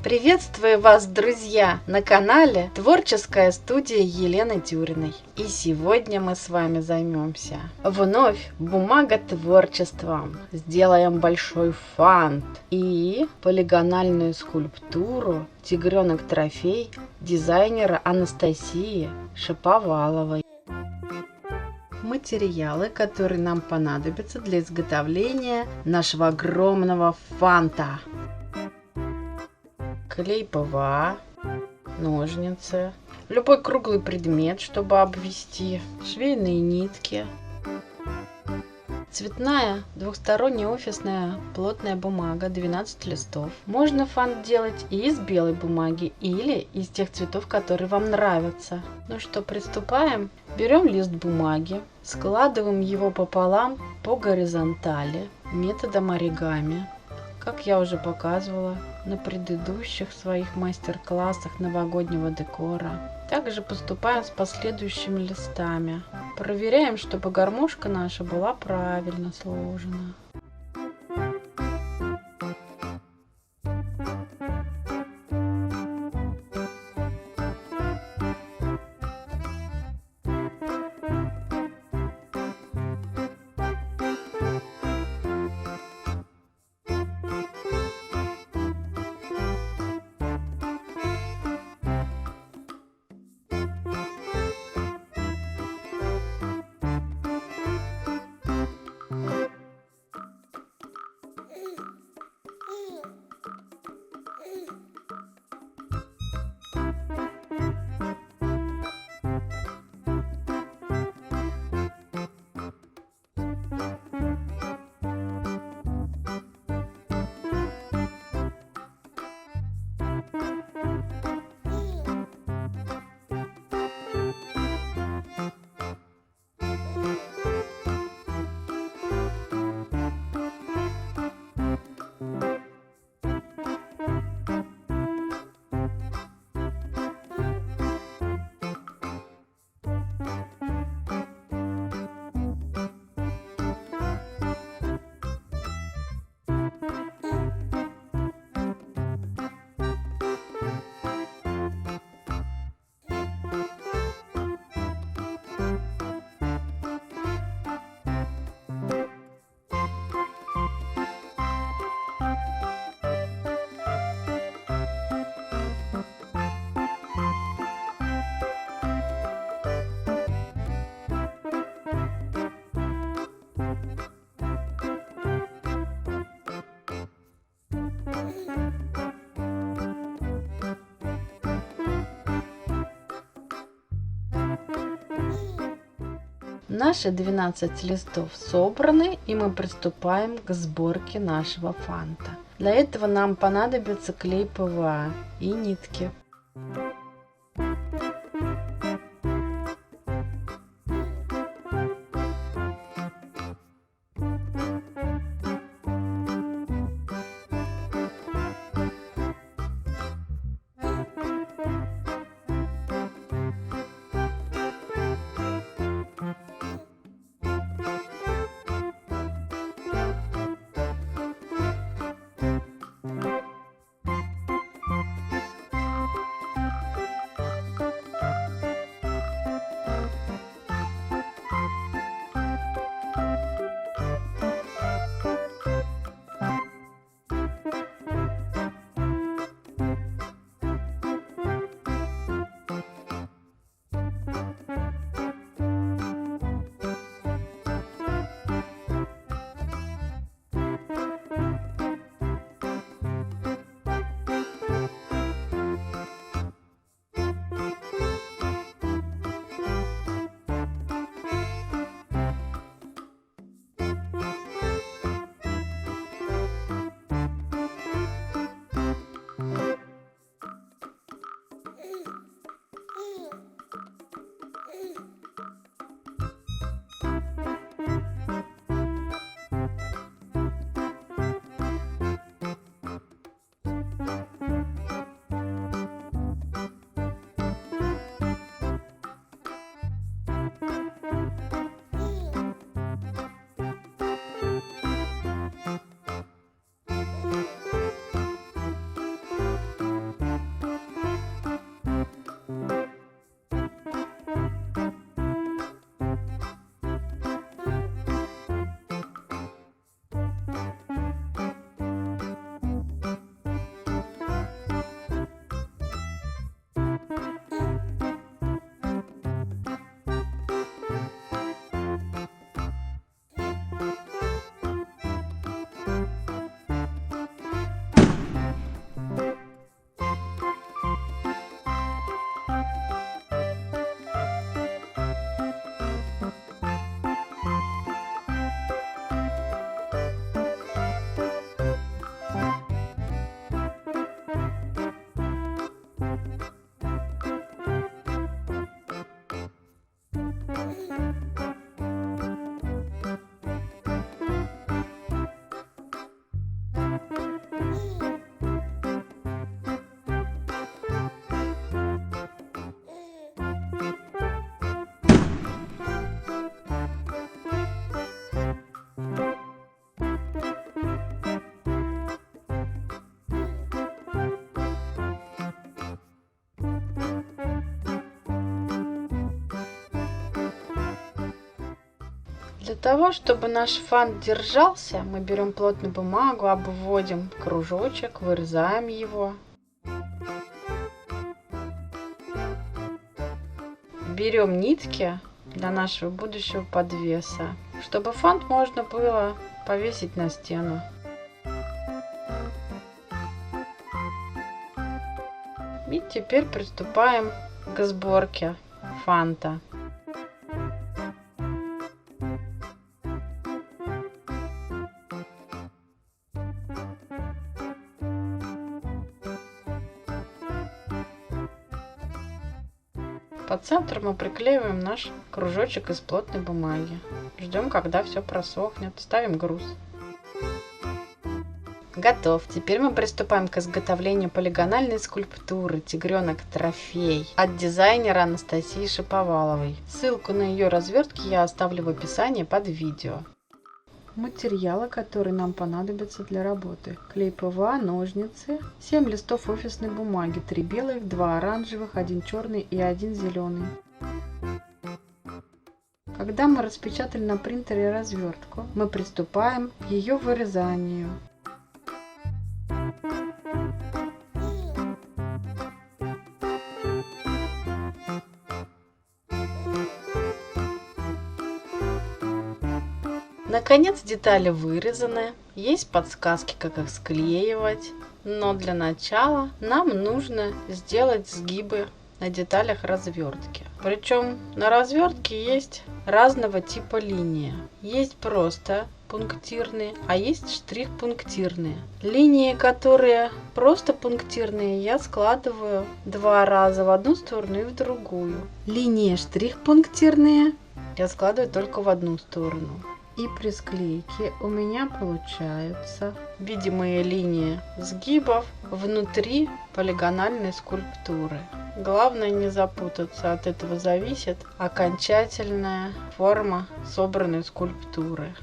Приветствую вас, друзья, на канале Творческая студия Елены Тюриной. И сегодня мы с вами займемся вновь бумаготворчеством. Сделаем большой фант и полигональную скульптуру «Тигренок-трофей» дизайнера Анастасии Шаповаловой. Материалы, которые нам понадобятся для изготовления нашего огромного фанта: клей ПВА, ножницы, любой круглый предмет, чтобы обвести, швейные нитки, цветная двухсторонняя офисная плотная бумага 12 листов. Можно фант делать и из белой бумаги, или из тех цветов, которые вам нравятся. Ну что, приступаем. Берем лист бумаги, складываем его пополам по горизонтали методом оригами, как я уже показывала на предыдущих своих мастер-классах новогоднего декора. Также поступаем с последующими листами. Проверяем, чтобы гармошка наша была правильно сложена. Наши 12 листов собраны, и мы приступаем к сборке нашего фанта. Для этого нам понадобится клей ПВА и нитки. Для того, чтобы наш фант держался, мы берем плотную бумагу, обводим кружочек, вырезаем его. Берем нитки для нашего будущего подвеса, чтобы фант можно было повесить на стену. И теперь приступаем к сборке фанта. По центру мы приклеиваем наш кружочек из плотной бумаги. Ждем, когда все просохнет. Ставим груз. Готов. Теперь мы приступаем к изготовлению полигональной скульптуры «Тигренок Трофей» от дизайнера Анастасии Шаповаловой. Ссылку на ее развертки я оставлю в описании под видео. Материалы, которые нам понадобятся для работы: клей ПВА, ножницы, 7 листов офисной бумаги, 3 белых, 2 оранжевых, 1 черный и 1 зеленый. Когда мы распечатали на принтере развертку, мы приступаем к ее вырезанию. Наконец детали вырезаны, есть подсказки, как их склеивать, но для начала нам нужно сделать сгибы на деталях развертки. Причем на развертке есть разного типа линии. Есть просто пунктирные, а есть штрих-пунктирные. Линии, которые просто пунктирные, я складываю 2 раза в одну сторону и в другую. Линии штрих-пунктирные я складываю только в одну сторону. И при склейке у меня получаются видимые линии сгибов внутри полигональной скульптуры. Главное не запутаться, от этого зависит окончательная форма собранной скульптуры.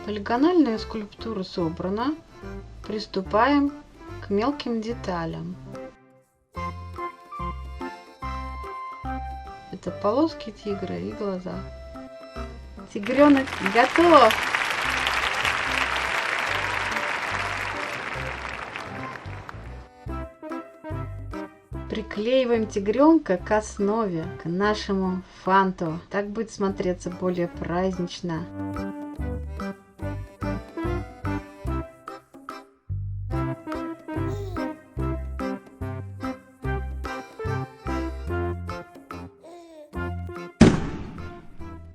Полигональная скульптура собрана. Приступаем к мелким деталям. Это полоски тигра и глаза. Тигренок готов! Приклеиваем тигренка к основе, к нашему фанту. Так будет смотреться более празднично.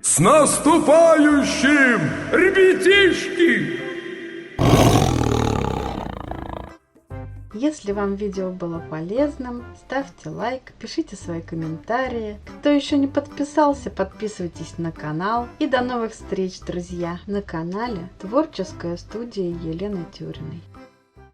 С наступающим, ребятишки! Если вам видео было полезным, ставьте лайк, пишите свои комментарии. Кто еще не подписался, подписывайтесь на канал. И до новых встреч, друзья, на канале Творческая студия Елены Тюриной.